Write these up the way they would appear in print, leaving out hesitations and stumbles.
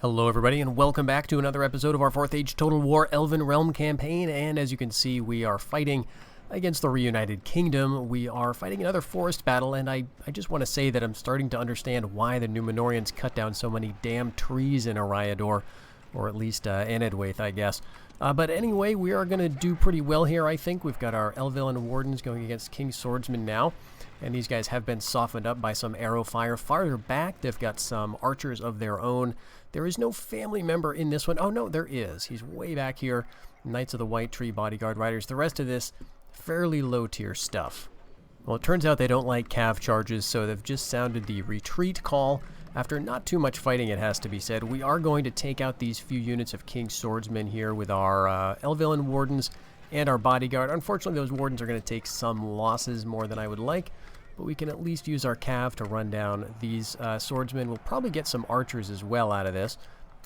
Hello everybody and welcome back to another episode of our 4th Age Total War Elven Realm campaign, and as you can see we are fighting against the Reunited Kingdom. We are fighting another forest battle, and I just want to say that I'm starting to understand why the Númenóreans cut down so many damn trees in Eriador, or at least Anedwaith, I guess. But anyway, we are going to do pretty well here, I think. We've got our Elven Wardens going against King Swordsmen now, and these guys have been softened up by some arrow fire. Farther back, they've got some archers of their own. There is no family member in this one. Oh, no, there is. He's way back here. Knights of the White Tree, Bodyguard Riders. The rest of this, fairly low-tier stuff. Well, it turns out they don't like cav charges, so they've just sounded the retreat call. After not too much fighting, it has to be said, we are going to take out these few units of King Swordsmen here with our Elven Wardens and our Bodyguard. Unfortunately, those Wardens are going to take some losses more than I would like, but we can at least use our cav to run down these swordsmen. We'll probably get some archers as well out of this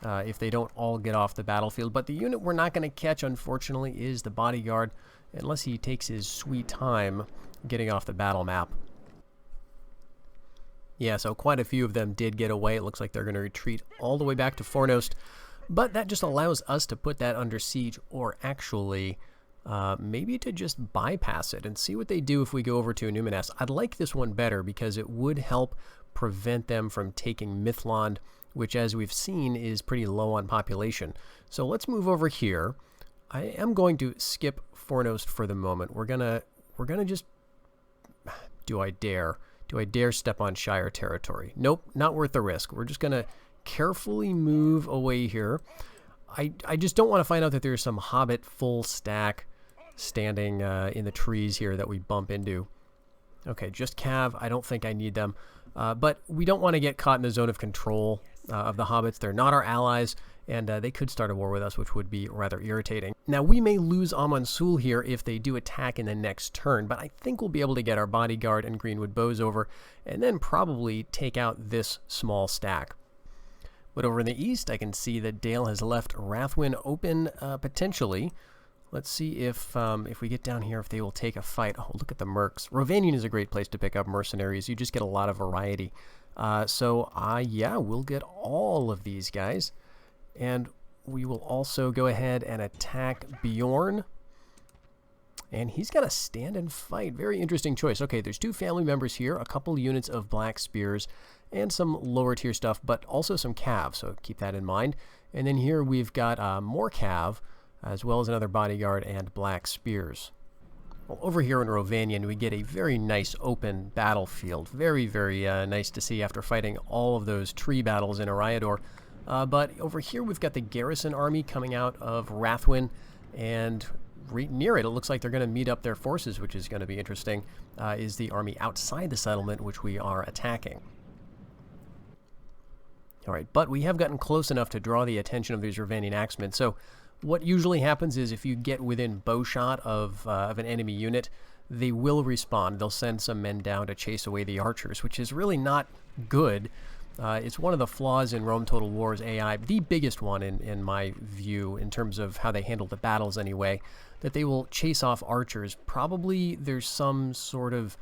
if they don't all get off the battlefield. But the unit we're not going to catch, unfortunately, is the Bodyguard, unless he takes his sweet time getting off the battle map. Yeah, so quite a few of them did get away. It looks like they're going to retreat all the way back to Fornost, but that just allows us to put that under siege, or actually maybe to just bypass it and see what they do if we go over to Annuminas. I'd like this one better because it would help prevent them from taking Mythland, which, as we've seen, is pretty low on population. So let's move over here. I am going to skip Fornost for the moment. We're gonna just... Do I dare step on Shire territory? Nope, not worth the risk. We're just gonna carefully move away here. I just don't want to find out that there's some hobbit full stack standing in the trees here that we bump into. Okay, just cav. I don't think I need them. But we don't want to get caught in the zone of control of the hobbits. They're not our allies, and they could start a war with us, which would be rather irritating. Now, we may lose Amansul here if they do attack in the next turn, but I think we'll be able to get our Bodyguard and Greenwood Bows over, and then probably take out this small stack. But over in the east, I can see that Dale has left Rathwin open, potentially. Let's see if we get down here, if they will take a fight. Oh, look at the mercs. Rovanion is a great place to pick up mercenaries. You just get a lot of variety. Yeah, we'll get all of these guys. And we will also go ahead and attack Bjorn. And he's got to stand and fight. Very interesting choice. Okay, there's two family members here, a couple units of black spears, and some lower tier stuff, but also some cav, so keep that in mind. And then here we've got more cav, as well as another bodyguard and black spears. Well, over here in Rovanion, we get a very nice open battlefield. Very, very nice to see after fighting all of those tree battles in Eriador. But over here we've got the garrison army coming out of Rathwin, and near it looks like they're going to meet up their forces, which is going to be interesting, is the army outside the settlement, which we are attacking. Alright, but we have gotten close enough to draw the attention of these Rovanion axemen. So what usually happens is if you get within bowshot of an enemy unit, they will respawn. They'll send some men down to chase away the archers, which is really not good. It's one of the flaws in Rome Total War's AI, the biggest one in my view, in terms of how they handle the battles anyway, that they will chase off archers. Probably there's some sort of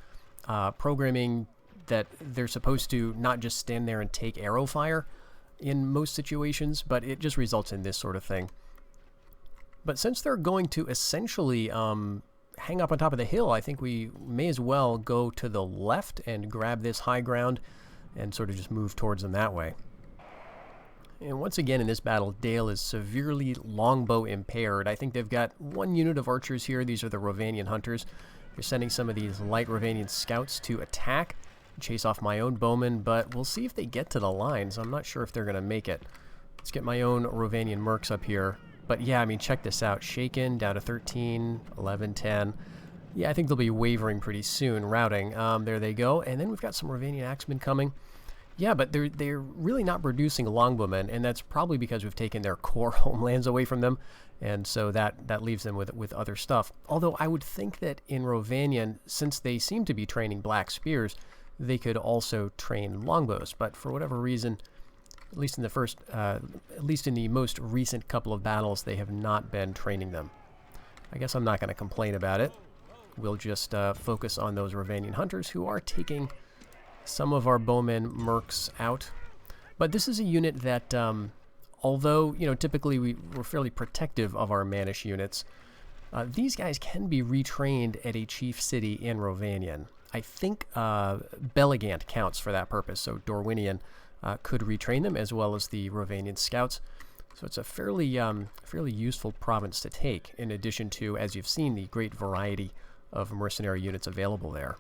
programming that they're supposed to not just stand there and take arrow fire in most situations, but it just results in this sort of thing. But since they're going to essentially hang up on top of the hill, I think we may as well go to the left and grab this high ground and sort of just move towards them that way. And once again in this battle, Dale is severely longbow impaired. I think they've got one unit of archers here. These are the Rovanion hunters. They're sending some of these light Rovanion scouts to attack, chase off my own bowmen, but we'll see if they get to the lines. I'm not sure if they're going to make it. Let's get my own Rovanion mercs up here. But yeah, I mean, check this out. Shaken down to 13, 11, 10. Yeah, I think they'll be wavering pretty soon, routing. There they go. And then we've got some Rovanion axemen coming. Yeah, but they're really not producing longbowmen, and that's probably because we've taken their core homelands away from them, and so that leaves them with other stuff. Although I would think that in Rovanion, since they seem to be training black spears, they could also train longbows. But for whatever reason, at least in the most recent couple of battles, they have not been training them. I guess I'm not going to complain about it. We'll just focus on those Rovanion hunters who are taking some of our bowmen mercs out. But this is a unit that although, you know, typically we're fairly protective of our Mannish units. These guys can be retrained at a chief city in Rovanion. I think Bellagant counts for that purpose, so Dorwinion could retrain them, as well as the Rovanian scouts. So it's a fairly useful province to take, in addition to, as you've seen, the great variety of mercenary units available there.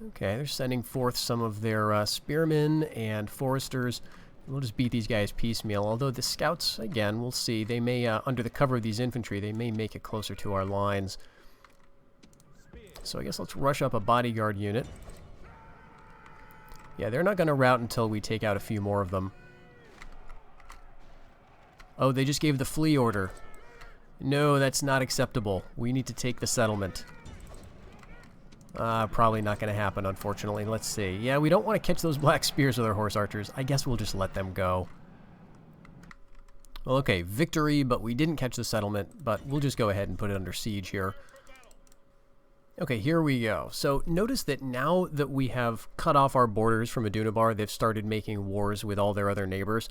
Okay, they're sending forth some of their spearmen and foresters. We'll just beat these guys piecemeal, although the scouts, again, we'll see. They may, under the cover of these infantry, they may make it closer to our lines. So I guess let's rush up a bodyguard unit. Yeah, they're not going to rout until we take out a few more of them. Oh, they just gave the flee order. No, that's not acceptable. We need to take the settlement. Probably not going to happen, unfortunately. Let's see. Yeah, we don't want to catch those black spears with our horse archers. I guess we'll just let them go. Well, okay, victory, but we didn't catch the settlement, but we'll just go ahead and put it under siege here. Okay, here we go. So notice that now that we have cut off our borders from Adunabar, they've started making wars with all their other neighbors.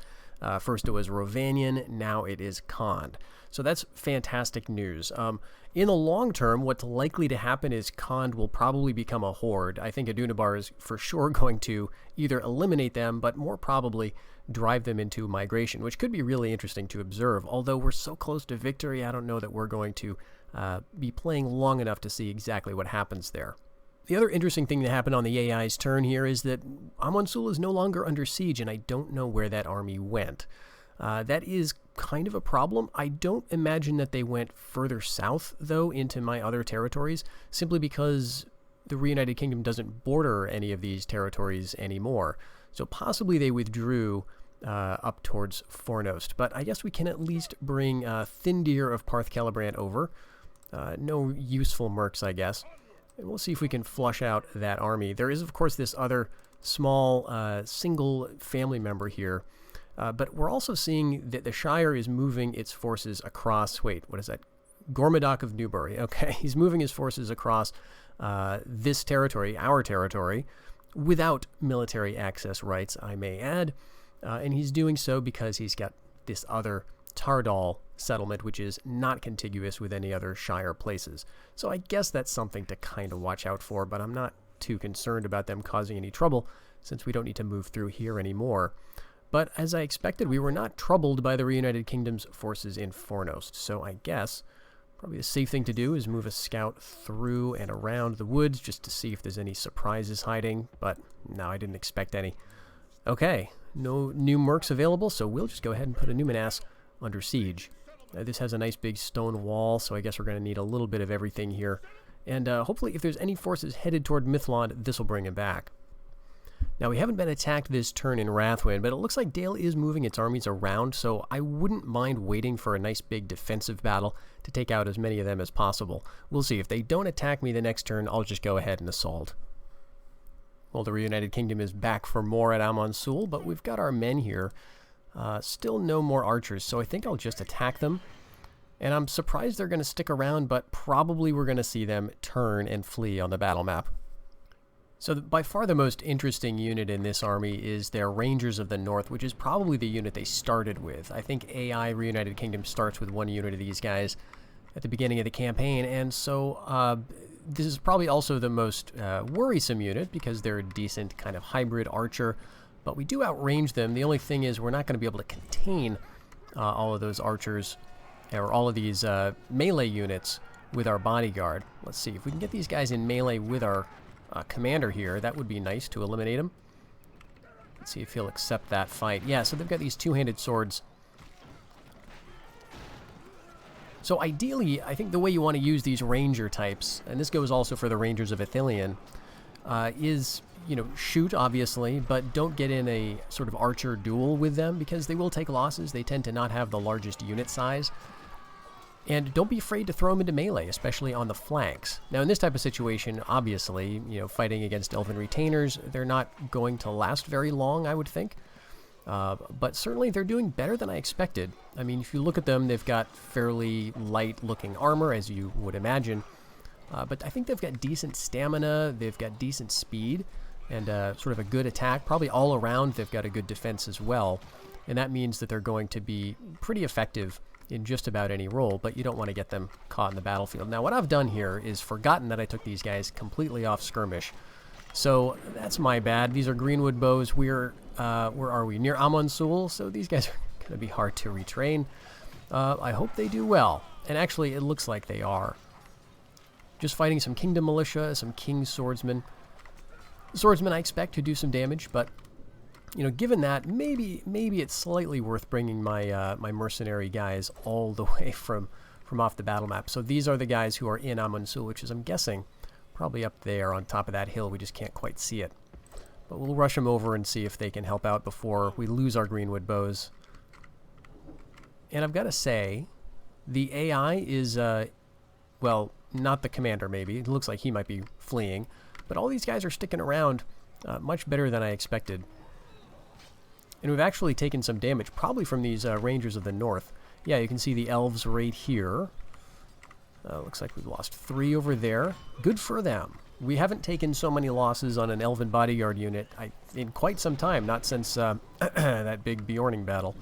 First it was Rovanion, now it is Khand. So that's fantastic news. In the long term, what's likely to happen is Khand will probably become a horde. I think Adunabar is for sure going to either eliminate them, but more probably drive them into migration, which could be really interesting to observe. Although we're so close to victory, I don't know that we're going to be playing long enough to see exactly what happens there. The other interesting thing that happened on the AI's turn here is that Amansul is no longer under siege, and I don't know where that army went. That is kind of a problem. I don't imagine that they went further south, though, into my other territories, simply because the Reunited Kingdom doesn't border any of these territories anymore. So possibly they withdrew up towards Fornost. But I guess we can at least bring Thindir of Parth Celebrant over. No useful mercs, I guess. And we'll see if we can flush out that army. There is, of course, this other small single family member here. But we're also seeing that the Shire is moving its forces across... Wait, what is that? Gormadoc of Newbury. Okay, he's moving his forces across this territory, our territory, without military access rights, I may add. And he's doing so because he's got this other Tardal settlement, which is not contiguous with any other Shire places. So I guess that's something to kind of watch out for, but I'm not too concerned about them causing any trouble, since we don't need to move through here anymore. But as I expected, we were not troubled by the Reunited Kingdom's forces in Fornost, so I guess probably the safe thing to do is move a scout through and around the woods just to see if there's any surprises hiding, but no, I didn't expect any. Okay, no new mercs available, so we'll just go ahead and put Annuminas under siege. This has a nice big stone wall, so I guess we're going to need a little bit of everything here. And hopefully if there's any forces headed toward Mithlond, this will bring him back. Now, we haven't been attacked this turn in Rathwind, but it looks like Dale is moving its armies around, so I wouldn't mind waiting for a nice big defensive battle to take out as many of them as possible. We'll see. If they don't attack me the next turn, I'll just go ahead and assault. Well, the Reunited Kingdom is back for more at Amansul, but we've got our men here. Still no more archers, so I think I'll just attack them. And I'm surprised they're going to stick around, but probably we're going to see them turn and flee on the battle map. So by far the most interesting unit in this army is their Rangers of the North, which is probably the unit they started with. I think AI Reunited Kingdom starts with one unit of these guys at the beginning of the campaign, and so this is probably also the most worrisome unit because they're a decent kind of hybrid archer, but we do outrange them. The only thing is we're not going to be able to contain all of those archers or all of these melee units with our bodyguard. Let's see if we can get these guys in melee with our commander here. That would be nice to eliminate him. Let's see if he'll accept that fight. Yeah, so they've got these two-handed swords. So ideally, I think the way you want to use these ranger types, and this goes also for the Rangers of Ithilien, is, you know, shoot, obviously, but don't get in a sort of archer duel with them because they will take losses. They tend to not have the largest unit size. And don't be afraid to throw them into melee, especially on the flanks. Now, in this type of situation, obviously, you know, fighting against elven retainers, they're not going to last very long, I would think. But certainly they're doing better than I expected. I mean, if you look at them, they've got fairly light-looking armor, as you would imagine. But I think they've got decent stamina, they've got decent speed. and sort of a good attack. Probably all around they've got a good defense as well, and that means that they're going to be pretty effective in just about any role, but you don't want to get them caught in the battlefield. Now what I've done here is forgotten that I took these guys completely off skirmish, so that's my bad. These are Greenwood bows. We're where are we? Near Amansul, so these guys are going to be hard to retrain. I hope they do well, and actually it looks like they are. Just fighting some Kingdom Militia, some King's Swordsmen. The Swordsmen I expect to do some damage, but you know, given that, maybe it's slightly worth bringing my my mercenary guys all the way from off the battle map. So these are the guys who are in Amansul, which is, I'm guessing, probably up there on top of that hill. We just can't quite see it. But we'll rush them over and see if they can help out before we lose our Greenwood bows. And I've got to say, the AI is, well, not the commander maybe. It looks like he might be fleeing. But all these guys are sticking around much better than I expected. And we've actually taken some damage, probably from these Rangers of the North. Yeah, you can see the elves right here. Looks like we've lost 3 over there. Good for them. We haven't taken so many losses on an elven bodyguard unit in quite some time, not since that big Bjorning battle.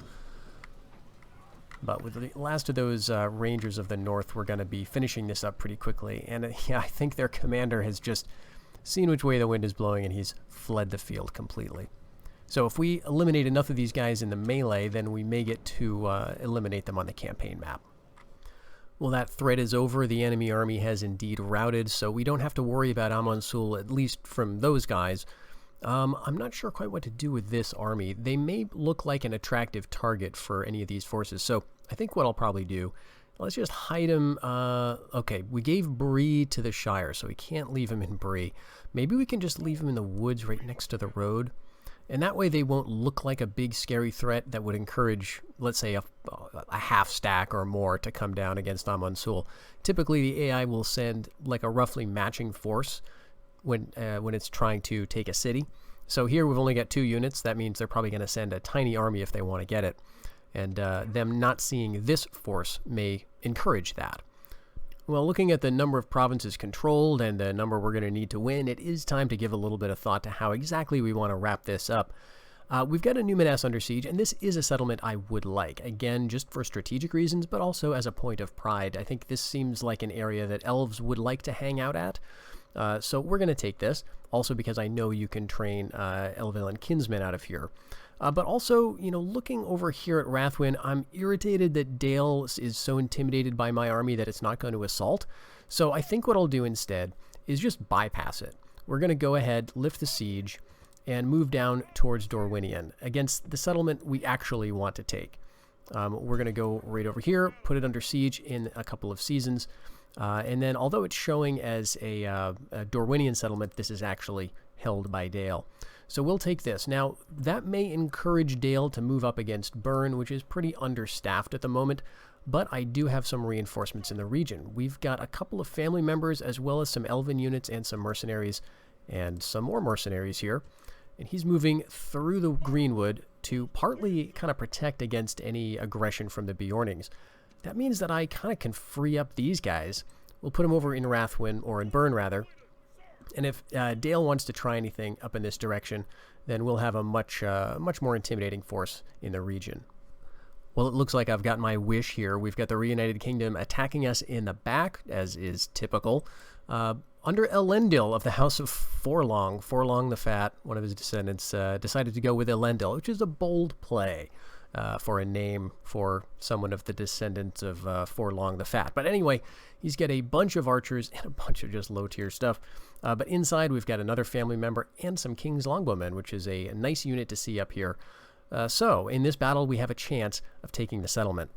But with the last of those Rangers of the North, we're going to be finishing this up pretty quickly. And yeah, I think their commander has just seen which way the wind is blowing, and he's fled the field completely. So if we eliminate enough of these guys in the melee, then we may get to eliminate them on the campaign map. Well, that threat is over. The enemy army has indeed routed, so we don't have to worry about Amansul, at least from those guys. I'm not sure quite what to do with this army. They may look like an attractive target for any of these forces, so I think what I'll probably do, let's just hide him. Okay, we gave Bree to the Shire, so we can't leave him in Bree. Maybe we can just leave him in the woods right next to the road, and that way they won't look like a big scary threat that would encourage, let's say, a half stack or more to come down against Amansul. Typically, the AI will send like a roughly matching force when it's trying to take a city. So here we've only got 2 units. That means they're probably going to send a tiny army if they want to get it. And them not seeing this force may encourage that. Well, looking at the number of provinces controlled and the number we're going to need to win, it is time to give a little bit of thought to how exactly we want to wrap this up. We've got Annuminas under siege, and this is a settlement I would like. Again, just for strategic reasons, but also as a point of pride. I think this seems like an area that elves would like to hang out at. So we're going to take this, also because I know you can train Elven kinsmen out of here. But also, you know, looking over here at Rathwin, I'm irritated that Dale is so intimidated by my army that it's not going to assault. So I think what I'll do instead is just bypass it. We're going to go ahead, lift the siege, and move down towards Rovanion against the settlement we actually want to take. We're going to go right over here, put it under siege in a couple of seasons. And then, although it's showing as a Rovanion settlement, this is actually held by Dale. So we'll take this. Now, that may encourage Dale to move up against Bern, which is pretty understaffed at the moment, but I do have some reinforcements in the region. We've got a couple of family members, as well as some elven units and some mercenaries, and some more mercenaries here. And he's moving through the Greenwood to partly kind of protect against any aggression from the Bjornings. That means that I kind of can free up these guys. We'll put them over in Rathwin, or in Bern rather. And if Dale wants to try anything up in this direction, then we'll have a much more intimidating force in the region. Well, it looks like I've got my wish here. We've got the Reunited Kingdom attacking us in the back, as is typical. Under Elendil of the House of Forlong, Forlong the Fat, one of his descendants, decided to go with Elendil, which is a bold play. For a name for someone of the descendants of Forlong the Fat. But anyway, he's got a bunch of archers and a bunch of just low-tier stuff. But inside, we've got another family member and some King's Longbowmen, which is a nice unit to see up here. So, in this battle, we have a chance of taking the settlement.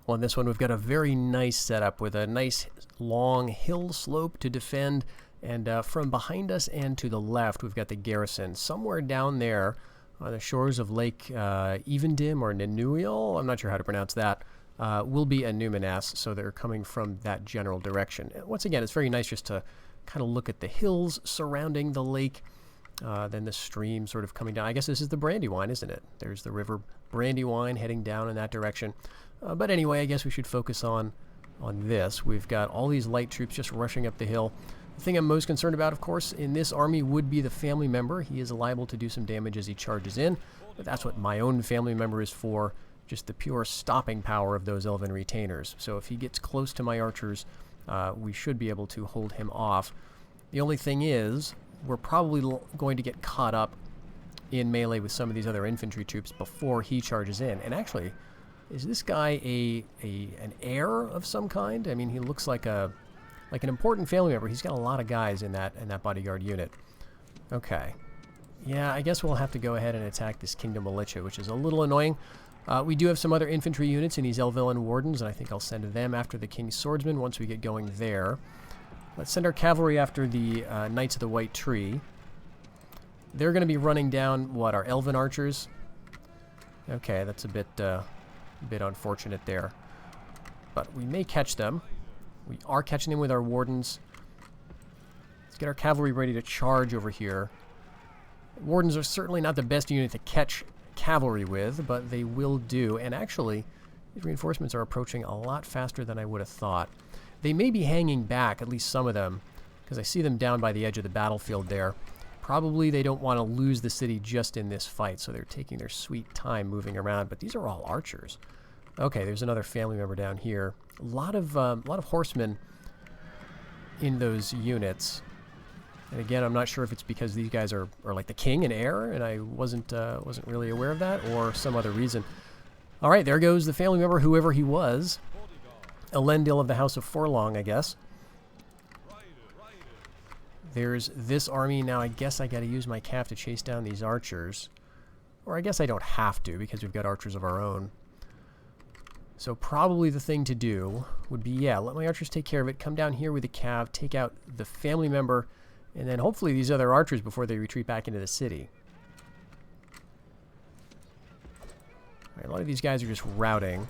On this one, we've got a very nice setup with a nice long hill slope to defend. And from behind us and to the left, we've got the garrison. Somewhere down there, on the shores of Lake Evendim or Nanuial, I'm not sure how to pronounce that, will be Annuminas, so they're coming from that general direction. Once again, it's very nice just to kind of look at the hills surrounding the lake, then the stream sort of coming down. I guess this is the Brandywine, isn't it? There's the river Brandywine heading down in that direction. But anyway, I guess we should focus on this. We've got all these light troops just rushing up the hill. The thing I'm most concerned about, of course, in this army would be the family member. He is liable to do some damage as he charges in, but that's what my own family member is for, just the pure stopping power of those elven retainers. So if he gets close to my archers, we should be able to hold him off. The only thing is, we're probably going to get caught up in melee with some of these other infantry troops before he charges in. And actually, is this guy an heir of some kind? I mean, he looks like an important family member. He's got a lot of guys in that bodyguard unit. Okay. Yeah, I guess we'll have to go ahead and attack this Kingdom Militia, which is a little annoying. We do have some other infantry units in these Elvillain Wardens, and I think I'll send them after the King's Swordsmen once we get going there. Let's send our cavalry after the Knights of the White Tree. They're going to be running down, what, our Elven Archers? Okay, that's a bit unfortunate there. But we may catch them. We are catching them with our Wardens. Let's get our cavalry ready to charge over here. Wardens are certainly not the best unit to catch cavalry with, but they will do. And actually, these reinforcements are approaching a lot faster than I would have thought. They may be hanging back, at least some of them, because I see them down by the edge of the battlefield there. Probably they don't want to lose the city just in this fight, so they're taking their sweet time moving around. But these are all archers. Okay, there's another family member down here. A lot of horsemen in those units. And again, I'm not sure if it's because these guys are like the king and heir, and I wasn't really aware of that, or some other reason. All right, there goes the family member, whoever he was. Elendil of the House of Forlong, I guess. There's this army. Now, I guess I got to use my cav to chase down these archers. Or I guess I don't have to, because we've got archers of our own. So probably the thing to do would be, yeah, let my archers take care of it. Come down here with the cav, take out the family member, and then hopefully these other archers before they retreat back into the city. All right, a lot of these guys are just routing.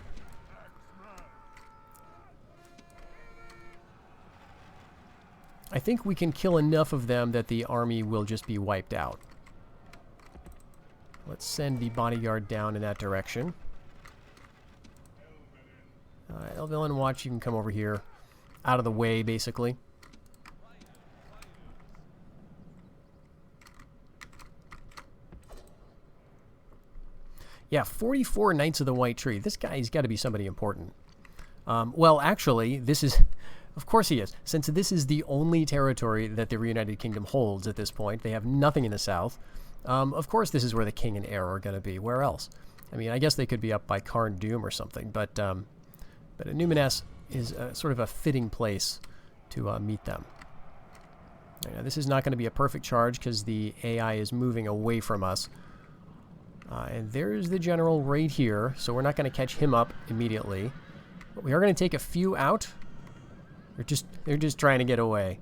I think we can kill enough of them that the army will just be wiped out. Let's send the bodyguard down in that direction. Elvillain Watch, you can come over here. Out of the way, basically. Yeah, 44 Knights of the White Tree. This guy's got to be somebody important. Well, actually, this is... Of course he is. Since this is the only territory that the Reunited Kingdom holds at this point, they have nothing in the south. Of course this is where the king and heir are going to be. Where else? I mean, I guess they could be up by Carn Doom or something, but Annuminas is sort of a fitting place to meet them. Now, this is not going to be a perfect charge because the AI is moving away from us. And there's the general right here, so we're not going to catch him up immediately. But we are going to take a few out. They're just trying to get away.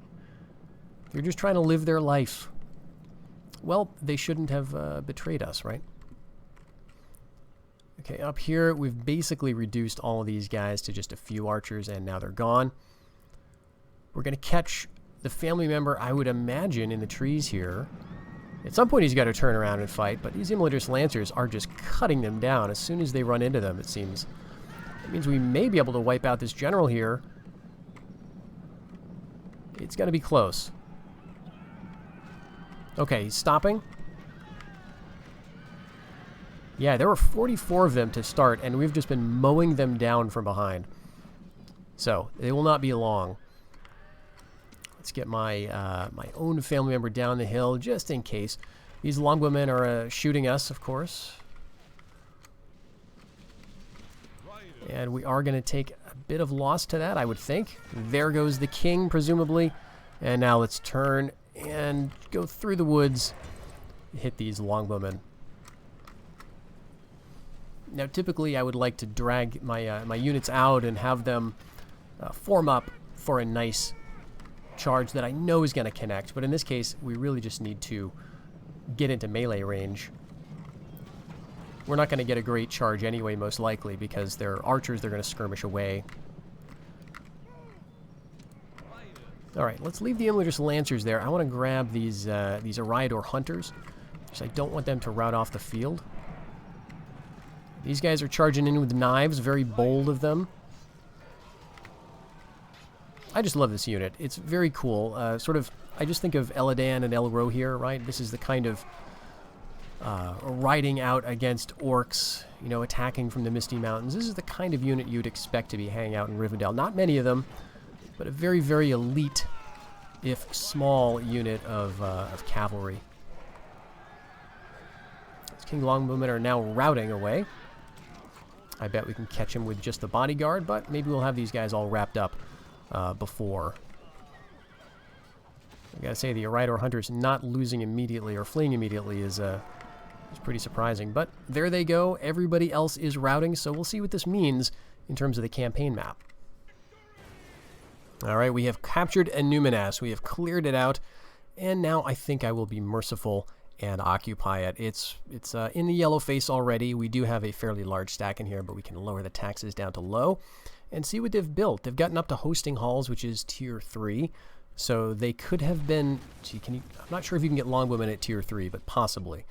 They're just trying to live their life. Well, they shouldn't have betrayed us, right? Okay, up here, we've basically reduced all of these guys to just a few archers, and now they're gone. We're going to catch the family member, I would imagine, in the trees here. At some point, he's got to turn around and fight, but these Immolatus Lancers are just cutting them down as soon as they run into them, it seems. That means we may be able to wipe out this general here. It's going to be close. Okay, he's stopping. Yeah, there were 44 of them to start, and we've just been mowing them down from behind. So, they will not be long. Let's get my my own family member down the hill, just in case. These longbowmen are shooting us, of course. And we are going to take a bit of loss to that, I would think. There goes the king, presumably. And now let's turn and go through the woods, hit these longbowmen. Now, typically, I would like to drag my my units out and have them form up for a nice charge that I know is going to connect. But in this case, we really just need to get into melee range. We're not going to get a great charge anyway, most likely, because they're archers. They're going to skirmish away. All right, let's leave the Immolatus Lancers there. I want to grab these Eriador Hunters, because I don't want them to rout off the field. These guys are charging in with knives. Very bold of them. I just love this unit. It's very cool. Sort of, I just think of Eladan and Elro here, right? This is the kind of riding out against orcs, you know, attacking from the Misty Mountains. This is the kind of unit you'd expect to be hanging out in Rivendell. Not many of them, but a very, very elite, if small, unit of cavalry. These King Longbowmen are now routing away. I bet we can catch him with just the bodyguard, but maybe we'll have these guys all wrapped up before. I gotta say, the Eridor Hunters not losing immediately or fleeing immediately is pretty surprising. But there they go. Everybody else is routing, so we'll see what this means in terms of the campaign map. All right, we have captured Annuminas. We have cleared it out, and now I think I will be merciful and occupy it. It's in the yellow face already. We do have a fairly large stack in here, but we can lower the taxes down to low and see what they've built. They've gotten up to hosting halls, which is tier 3. So they could have been, gee, I'm not sure if you can get Longbowmen at tier 3, but possibly.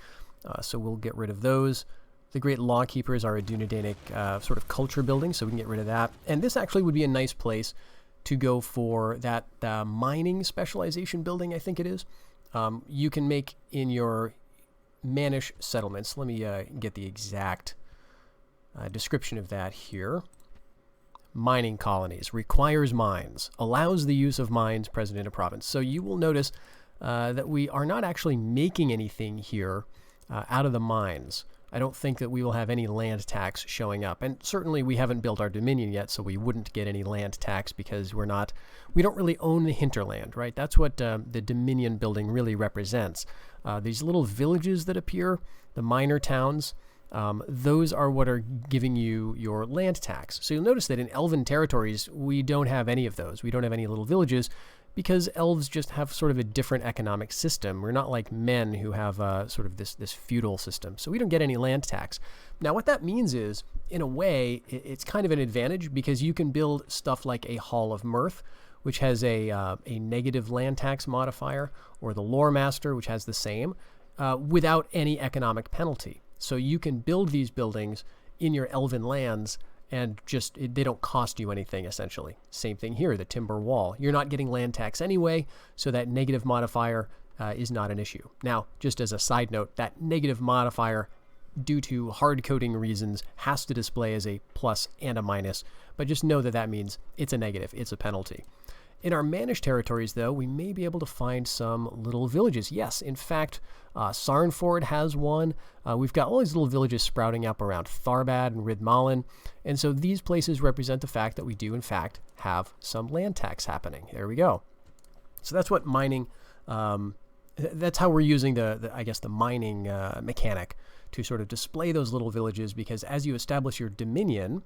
So we'll get rid of those. The Great Lawkeepers are a Dunedainic sort of culture building, so we can get rid of that. And this actually would be a nice place to go for that mining specialization building, I think it is. You can make in your Manish settlements. Let me get the exact description of that here. Mining colonies, requires mines, allows the use of mines present in a province. So you will notice that we are not actually making anything here out of the mines. I don't think that we will have any land tax showing up. And certainly we haven't built our dominion yet, so we wouldn't get any land tax because we don't really own the hinterland, right? That's what the dominion building really represents. These little villages that appear, the minor towns, those are what are giving you your land tax. So you'll notice that in elven territories, we don't have any of those. We don't have any little villages because elves just have sort of a different economic system. We're not like men who have sort of this feudal system. So we don't get any land tax. Now what that means is, in a way, it's kind of an advantage because you can build stuff like a Hall of Mirth, which has a negative land tax modifier, or the Lore Master, which has the same, without any economic penalty. So you can build these buildings in your elven lands and just, they don't cost you anything, essentially. Same thing here, the Timber Wall. You're not getting land tax anyway, so that negative modifier is not an issue. Now, just as a side note, that negative modifier, due to hard coding reasons, has to display as a plus and a minus, but just know that that means it's a negative, it's a penalty. In our Manish territories, though, we may be able to find some little villages. Yes, in fact, Sarnford has one. We've got all these little villages sprouting up around Tharbad and Ridmalin. And so these places represent the fact that we do, in fact, have some land tax happening. There we go. So that's what mining, that's how we're using I guess, the mining mechanic to sort of display those little villages, because as you establish your dominion,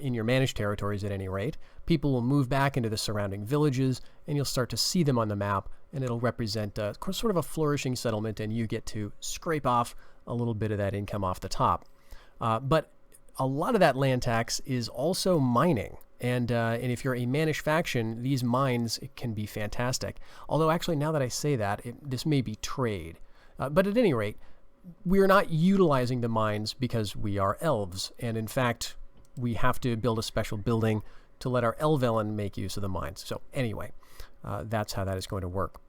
in your managed territories at any rate, people will move back into the surrounding villages, and you'll start to see them on the map, and it'll represent sort of a flourishing settlement, and you get to scrape off a little bit of that income off the top. But a lot of that land tax is also mining, and if you're a Manish faction, these mines can be fantastic. Although actually, now that I say that, this may be trade. But at any rate, we're not utilizing the mines because we are elves, and in fact, we have to build a special building to let our Elvelen make use of the mines. So anyway, that's how that is going to work.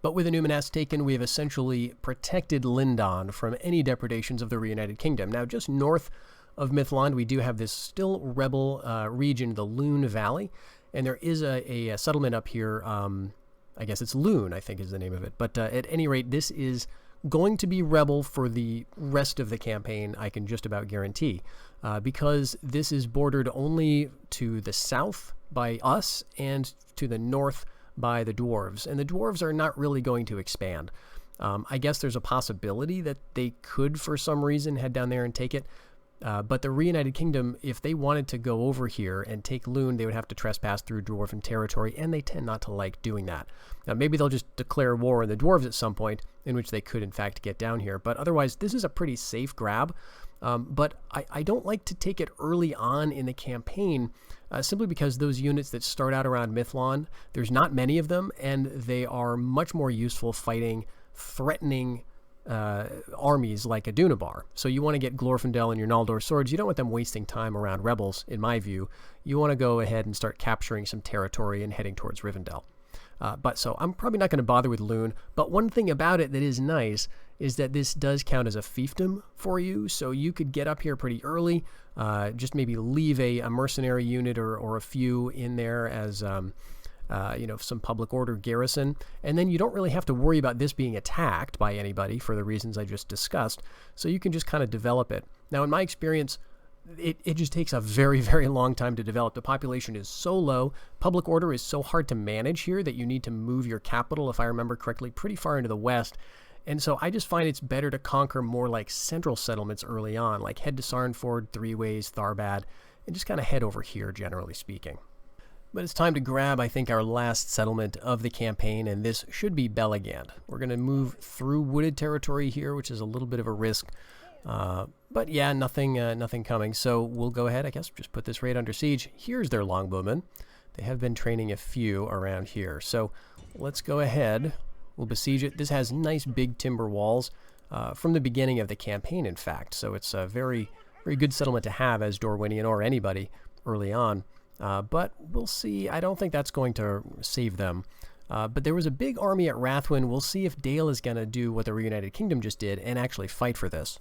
But with Annuminas taken, we have essentially protected Lindon from any depredations of the Reunited Kingdom. Now, just north of Mythlond, we do have this still rebel region, the Loon Valley, and there is a settlement up here. I guess it's Loon, I think is the name of it. But at any rate, this is going to be rebel for the rest of the campaign, I can just about guarantee, because this is bordered only to the south by us and to the north by the dwarves, and the dwarves are not really going to expand. I guess there's a possibility that they could, for some reason, head down there and take it, but the Reunited Kingdom, if they wanted to go over here and take Loon, they would have to trespass through dwarven territory, and they tend not to like doing that. Now, maybe they'll just declare war on the dwarves at some point, in which they could, in fact, get down here. But otherwise, this is a pretty safe grab. But I don't like to take it early on in the campaign, simply because those units that start out around Mythlon, there's not many of them, and they are much more useful fighting threatening armies like a Dunabar. So you want to get Glorfindel and your Noldor swords. You don't want them wasting time around rebels, in my view. You want to go ahead and start capturing some territory and heading towards Rivendell. So I'm probably not going to bother with Lune, but one thing about it that is nice is that this does count as a fiefdom for you, so you could get up here pretty early, just maybe leave a mercenary unit or a few in there as some public order garrison, and then you don't really have to worry about this being attacked by anybody for the reasons I just discussed, so you can just kind of develop it. Now, in my experience, it just takes a very, very long time to develop. The population is so low. Public order is so hard to manage here that you need to move your capital, if I remember correctly, pretty far into the west. And so I just find it's better to conquer more like central settlements early on, like head to Sarnford, Three Ways, Tharbad, and just kind of head over here, generally speaking. But it's time to grab, I think, our last settlement of the campaign, and this should be Bellagant. We're going to move through wooded territory here, which is a little bit of a risk. But yeah, nothing coming. So we'll go ahead, I guess, just put this raid under siege. Here's their longbowmen. They have been training a few around here. So let's go ahead. We'll besiege it. This has nice big timber walls from the beginning of the campaign, in fact. So it's a very, very good settlement to have as Dorwinian or anybody early on. But we'll see. I don't think that's going to save them. But there was a big army at Rathwin. We'll see if Dale is going to do what the Reunited Kingdom just did and actually fight for this.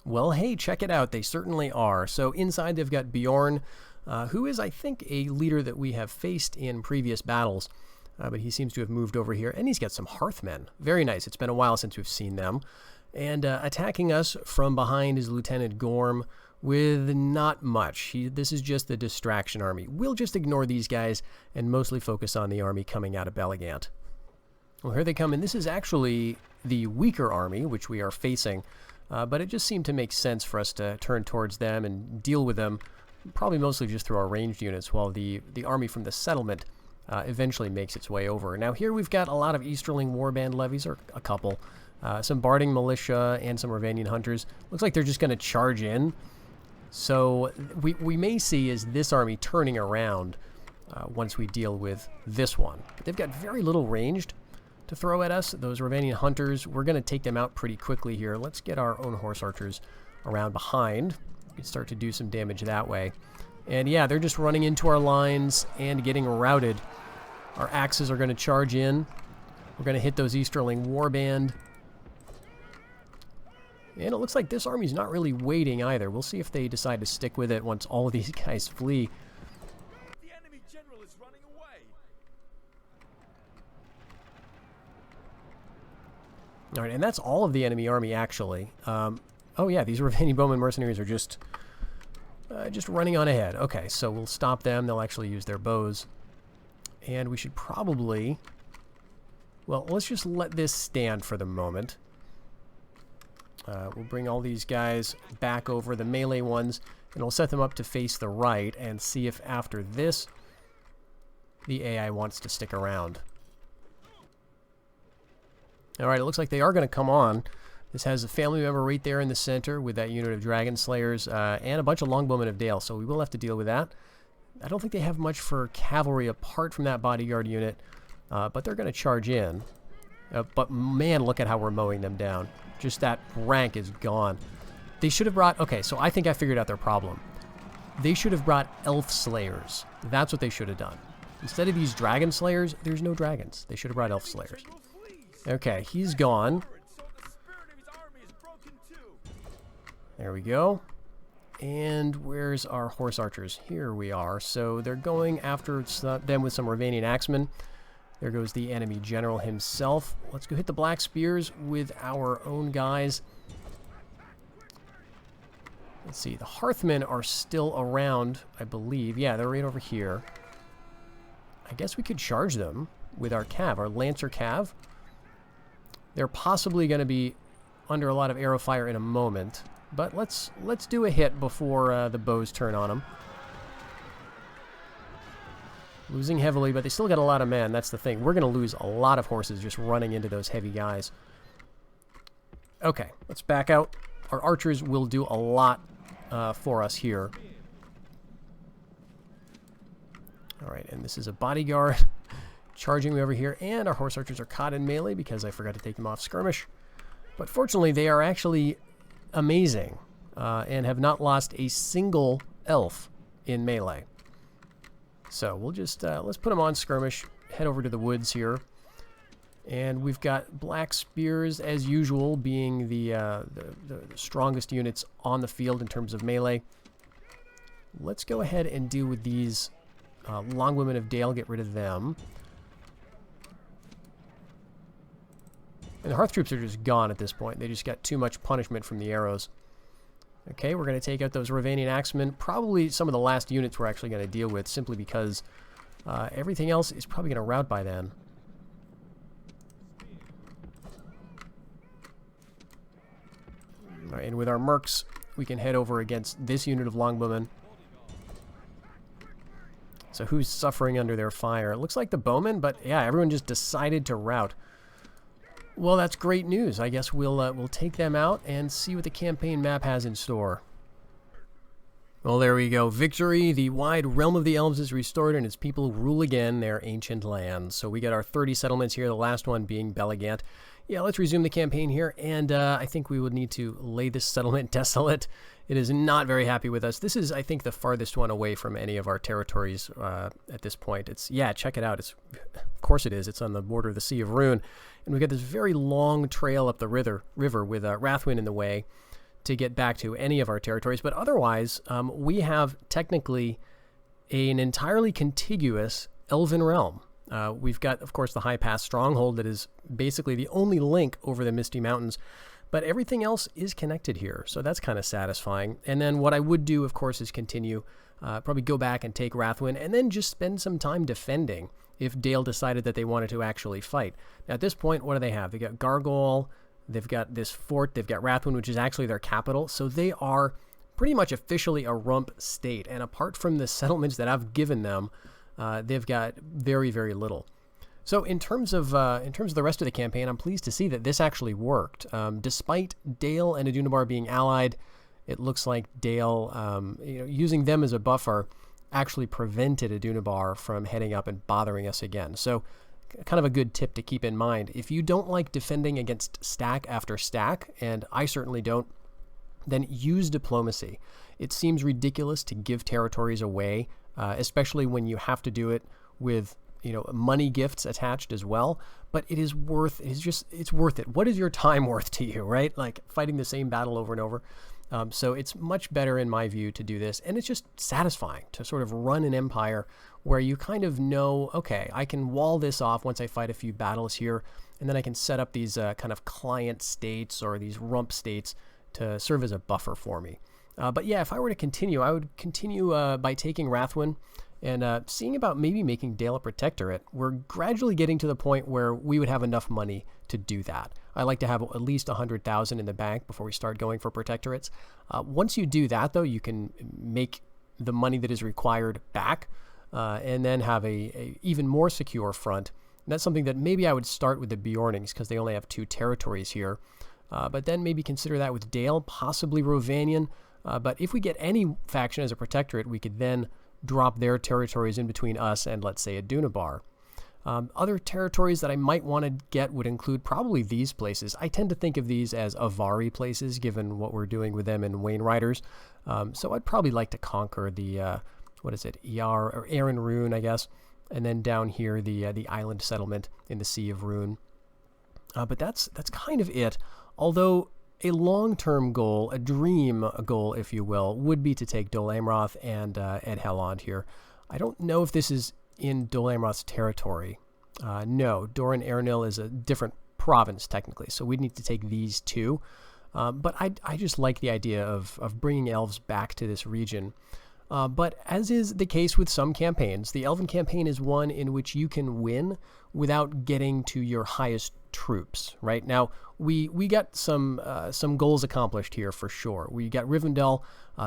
Well, hey, check it out. They certainly are. So inside they've got Bjorn, who is, I think, a leader that we have faced in previous battles. But he seems to have moved over here. And he's got some Hearthmen. Very nice. It's been a while since we've seen them. And attacking us from behind is Lieutenant Gorm with not much. This is just the distraction army. We'll just ignore these guys and mostly focus on the army coming out of Bellagant. Well, here they come. And this is actually the weaker army, which we are facing. But it just seemed to make sense for us to turn towards them and deal with them, probably mostly just through our ranged units, while the army from the settlement eventually makes its way over. Now here we've got a lot of Easterling warband levies, or a couple, some Barding militia, and some Rovanion hunters. Looks like they're just going to charge in. So we may see is this army turning around once we deal with this one. But they've got very little ranged to throw at us. Those Rovanion hunters, we're going to take them out pretty quickly here. Let's get our own horse archers around behind. We can start to do some damage that way. And yeah, they're just running into our lines and getting routed. Our axes are going to charge in. We're going to hit those Easterling warband. And it looks like this army's not really waiting either. We'll see if they decide to stick with it once all of these guys flee. The enemy general is running away. All right, and that's all of the enemy army, actually. Oh yeah, these Rovanion bowman mercenaries are just running on ahead. Okay, so we'll stop them. They'll actually use their bows. And we should probably... Well, let's just let this stand for the moment. We'll bring all these guys back over, the melee ones, and we'll set them up to face the right and see if after this the AI wants to stick around. Alright, it looks like they are going to come on. This has a family member right there in the center with that unit of Dragon Slayers and a bunch of Longbowmen of Dale, so we will have to deal with that. I don't think they have much for cavalry apart from that bodyguard unit, but they're going to charge in. But man, look at how we're mowing them down. Just that rank is gone. They should have brought... Okay, so I think I figured out their problem. They should have brought Elf Slayers. That's what they should have done. Instead of these Dragon Slayers, there's no dragons. They should have brought Elf Slayers. Okay, he's gone. There we go. And where's our horse archers? Here we are. So they're going after them with some Rovanion axemen. There goes the enemy general himself. Let's go hit the Black Spears with our own guys. Let's see. The Hearthmen are still around, I believe. Yeah, they're right over here. I guess we could charge them with our cav, our Lancer cav. They're possibly going to be under a lot of arrow fire in a moment. But let's do a hit before the bows turn on them. Losing heavily, but they still got a lot of men. That's the thing. We're going to lose a lot of horses just running into those heavy guys. Okay, let's back out. Our archers will do a lot for us here. All right, and this is a bodyguard charging me over here. And our horse archers are caught in melee because I forgot to take them off skirmish. But fortunately, they are actually amazing and have not lost a single elf in melee. So we'll just, let's put them on skirmish, head over to the woods here. And we've got black spears, as usual, being the strongest units on the field in terms of melee. Let's go ahead and deal with these Longwomen of Dale, get rid of them. And the Hearth Troops are just gone at this point. They just got too much punishment from the arrows. Okay, we're going to take out those Rovanion Axemen. Probably some of the last units we're actually going to deal with, simply because everything else is probably going to rout by then. All right, and with our mercs, we can head over against this unit of Longbowmen. So who's suffering under their fire? It looks like the bowmen, but yeah, everyone just decided to rout. Well, that's great news. I guess we'll take them out and see what the campaign map has in store. Well, there we go. Victory. The wide realm of the elves is restored, and its people rule again their ancient lands. So we got our 30 settlements here, the last one being Bellagant. Yeah, let's resume the campaign here, and I think we would need to lay this settlement desolate. It is not very happy with us. This is, I think, the farthest one away from any of our territories at this point. It's, yeah, check it out. It's, of course it is. It's on the border of the Sea of Rune. And we've got this very long trail up the river with Rathwin in the way to get back to any of our territories. But otherwise, we have technically an entirely contiguous elven realm. We've got, of course, the High Pass Stronghold that is basically the only link over the Misty Mountains. But everything else is connected here, so that's kind of satisfying. And then what I would do, of course, is continue, probably go back and take Rathwin, and then just spend some time defending if Dale decided that they wanted to actually fight. Now, at this point, what do they have? They got Gargoyle, they've got this fort, they've got Rathwin, which is actually their capital, so they are pretty much officially a rump state. And apart from the settlements that I've given them, they've got very, very little. So in terms of the rest of the campaign, I'm pleased to see that this actually worked. Despite Dale and Adunabar being allied, it looks like Dale, using them as a buffer, actually prevented Adunabar from heading up and bothering us again. So kind of a good tip to keep in mind. If you don't like defending against stack after stack, and I certainly don't, then use diplomacy. It seems ridiculous to give territories away, especially when you have to do it with money gifts attached as well, but it's worth it. What is your time worth to you, right? Like fighting the same battle over and over. So it's much better in my view to do this, and it's just satisfying to sort of run an empire where you kind of know, okay, I can wall this off once I fight a few battles here, and then I can set up these kind of client states or these rump states to serve as a buffer for me. But yeah, if I were to continue, I would continue by taking Rathwin and seeing about maybe making Dale a protectorate. We're gradually getting to the point where we would have enough money to do that. I like to have at least 100,000 in the bank before we start going for protectorates. Once you do that, though, you can make the money that is required back and then have a even more secure front. And that's something that maybe I would start with the Bjornings because they only have 2 territories here. But then maybe consider that with Dale, possibly Rovanion. But if we get any faction as a protectorate, we could then drop their territories in between us and, let's say, Adunabar. Other territories that I might want to get would include probably these places. I tend to think of these as Avari places, given what we're doing with them in Wayne Riders. So I'd probably like to conquer the, Iar, or Aaron Rune, I guess. And then down here, the island settlement in the Sea of Rune. But that's kind of it. Although a long-term goal, a dream goal, if you will, would be to take Dol Amroth and Ed Helond here. I don't know if this is in Dol Amroth's territory. No, Doran Ernil is a different province, technically, so we'd need to take these 2. But I just like the idea of bringing elves back to this region. But as is the case with some campaigns, the Elven campaign is one in which you can win without getting to your highest troops, right? Now, we got some goals accomplished here for sure. We got Rivendell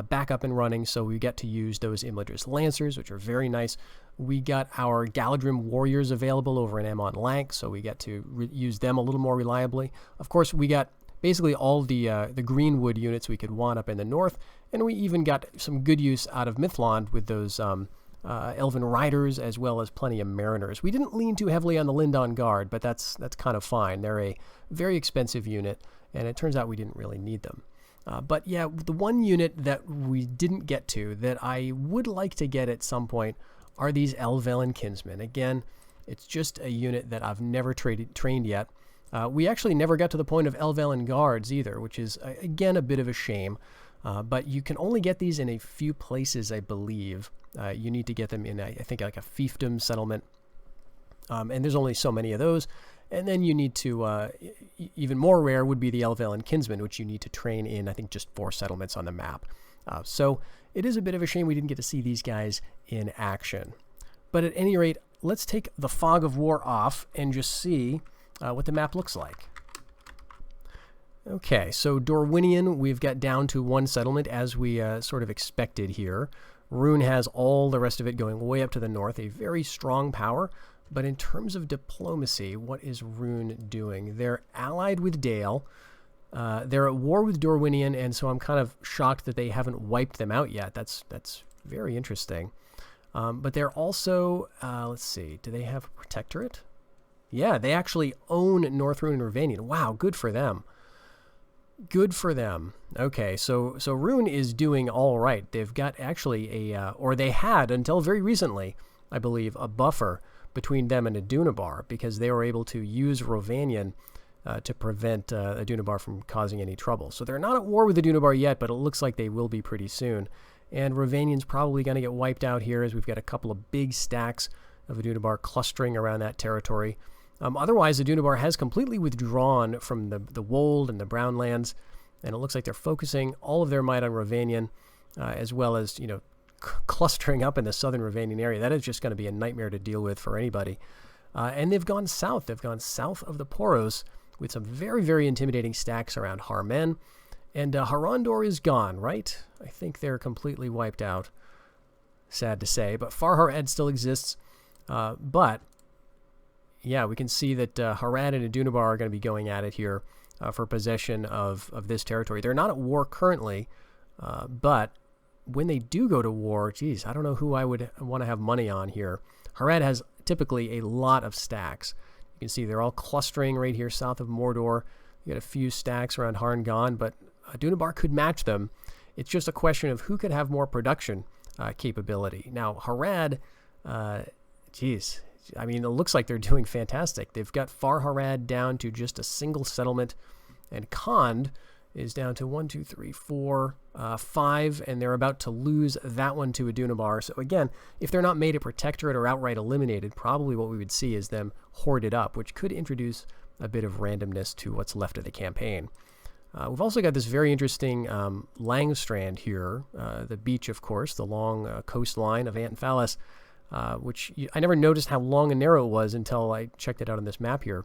back up and running, so we get to use those Imladris Lancers, which are very nice. We got our Galadrim Warriors available over in Amon Lank, so we get to use them a little more reliably. Of course, we got basically all the Greenwood units we could want up in the north, and we even got some good use out of Mithlond with those Elven Riders as well as plenty of Mariners. We didn't lean too heavily on the Lindon Guard, but that's kind of fine. They're a very expensive unit, and it turns out we didn't really need them. But yeah, the one unit that we didn't get to that I would like to get at some point are these Elven Kinsmen. Again, it's just a unit that I've never trained yet. We actually never got to the point of Elven Guards either, which is, again, a bit of a shame. But you can only get these in a few places, I believe. You need to get them in, I think, like a fiefdom settlement. And there's only so many of those. And then you need to, even more rare would be the Elven Kinsmen, which you need to train in, I think, just 4 settlements on the map. So it is a bit of a shame we didn't get to see these guys in action. But at any rate, let's take the fog of war off and just see what the map looks like. Okay, so Rovanion, we've got down to 1 settlement as we sort of expected here. Rune has all the rest of it going way up to the north, a very strong power. But in terms of diplomacy, what is Rune doing? They're allied with Dale. They're at war with Rovanion, and so I'm kind of shocked that they haven't wiped them out yet. That's very interesting. But they're also, let's see, do they have a protectorate? Yeah, they actually own North Rune and Rovanion. Wow, good for them. Good for them. Okay, so Rune is doing all right. They've got actually or they had until very recently, I believe, a buffer between them and Adunabar, because they were able to use Rovanion to prevent Adunabar from causing any trouble. So they're not at war with Adunabar yet, but it looks like they will be pretty soon. And Rovanian's probably going to get wiped out here, as we've got a couple of big stacks of Adunabar clustering around that territory. Otherwise, Adunabar has completely withdrawn from the Wold and the Brownlands, and it looks like they're focusing all of their might on Rovanion, as well as, clustering up in the southern Rovanion area. That is just going to be a nightmare to deal with for anybody. And they've gone south. They've gone south of the Poros with some very, very intimidating stacks around Harmen. And Harondor is gone, right? I think they're completely wiped out. Sad to say. But Farharad still exists. But, yeah, we can see that Harad and Adunabar are going to be going at it here for possession of this territory. They're not at war currently, but when they do go to war, geez, I don't know who I would want to have money on here. Harad has typically a lot of stacks. You can see they're all clustering right here south of Mordor. You got a few stacks around Harngon, but Adunabar could match them. It's just a question of who could have more production capability. Now, Harad, geez, I mean, it looks like they're doing fantastic. They've got Far Harad down to just a single settlement, and Khand is down to 1, 2, 3, 4, 5, and they're about to lose that one to Adunabar. So again, if they're not made a protectorate or outright eliminated, probably what we would see is them hoarded up, which could introduce a bit of randomness to what's left of the campaign. We've also got this very interesting Langstrand here, the beach, of course, the long coastline of Anthalas, which I never noticed how long and narrow it was until I checked it out on this map here.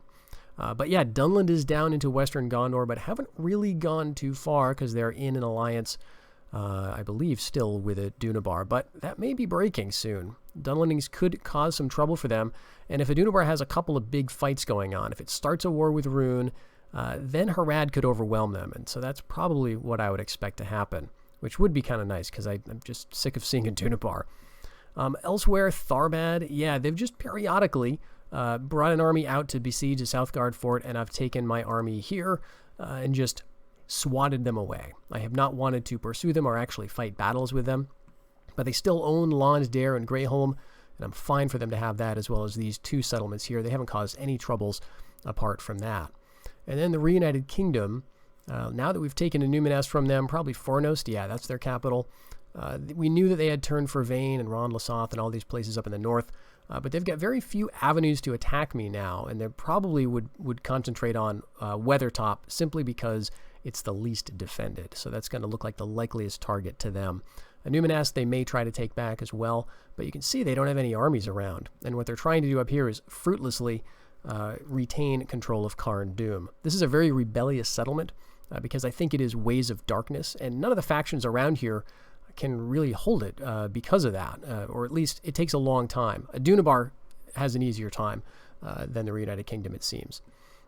But yeah, Dunland is down into western Gondor, but haven't really gone too far because they're in an alliance, I believe, still with Adunabar. But that may be breaking soon. Dunlandings could cause some trouble for them, and if Adunabar has a couple of big fights going on, if it starts a war with Rune, then Harad could overwhelm them, and so that's probably what I would expect to happen, which would be kind of nice because I'm just sick of seeing Adunabar. Elsewhere, Tharbad, yeah, they've just periodically brought an army out to besiege a Southgard fort, and I've taken my army here and just swatted them away. I have not wanted to pursue them or actually fight battles with them, but they still own Lonsdale and Greyholm, and I'm fine for them to have that, as well as these 2 settlements here. They haven't caused any troubles apart from that. And then the Reunited Kingdom, now that we've taken Annuminas from them, probably Fornost, yeah, that's their capital. We knew that they had turned for Vane and Ron Lasoth and all these places up in the north, but they've got very few avenues to attack me now, and they probably would concentrate on Weathertop simply because it's the least defended. So that's going to look like the likeliest target to them. Annuminas they may try to take back as well, but you can see they don't have any armies around, and what they're trying to do up here is fruitlessly retain control of Carn Dûm. This is a very rebellious settlement because I think it is Ways of Darkness, and none of the factions around here can really hold it because of that, or at least it takes a long time. Adunabar has an easier time than the Reunited Kingdom, it seems.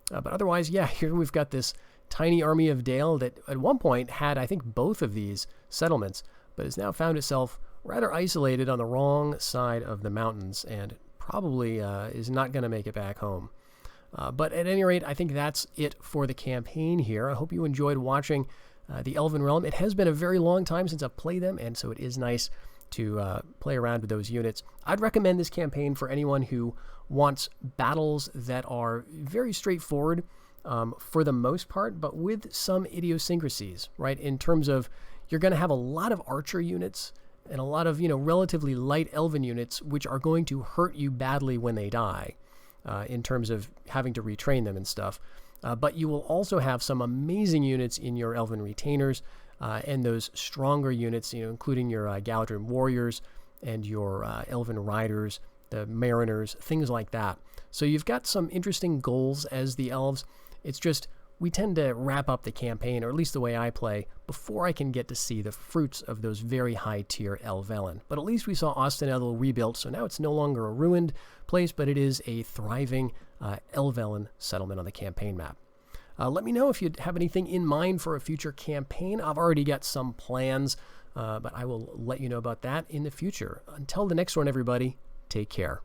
But otherwise, yeah, here we've got this tiny army of Dale that at one point had, I think, both of these settlements, but has now found itself rather isolated on the wrong side of the mountains and probably is not going to make it back home. But at any rate, I think that's it for the campaign here. I hope you enjoyed watching the Elven Realm. It has been a very long time since I've played them, and so it is nice to play around with those units. I'd recommend this campaign for anyone who wants battles that are very straightforward for the most part, but with some idiosyncrasies, right? In terms of, you're going to have a lot of archer units and a lot of, relatively light elven units, which are going to hurt you badly when they die, in terms of having to retrain them and stuff. But you will also have some amazing units in your elven retainers, and those stronger units, including your Galadrim warriors and your elven riders, the mariners, things like that. So you've got some interesting goals as the elves. It's just, we tend to wrap up the campaign, or at least the way I play, before I can get to see the fruits of those very high-tier Elvelen. But at least we saw Ostinethel rebuilt, so now it's no longer a ruined place, but it is a thriving Elvelen settlement on the campaign map. Let me know if you have anything in mind for a future campaign. I've already got some plans, but I will let you know about that in the future. Until the next one, everybody, take care.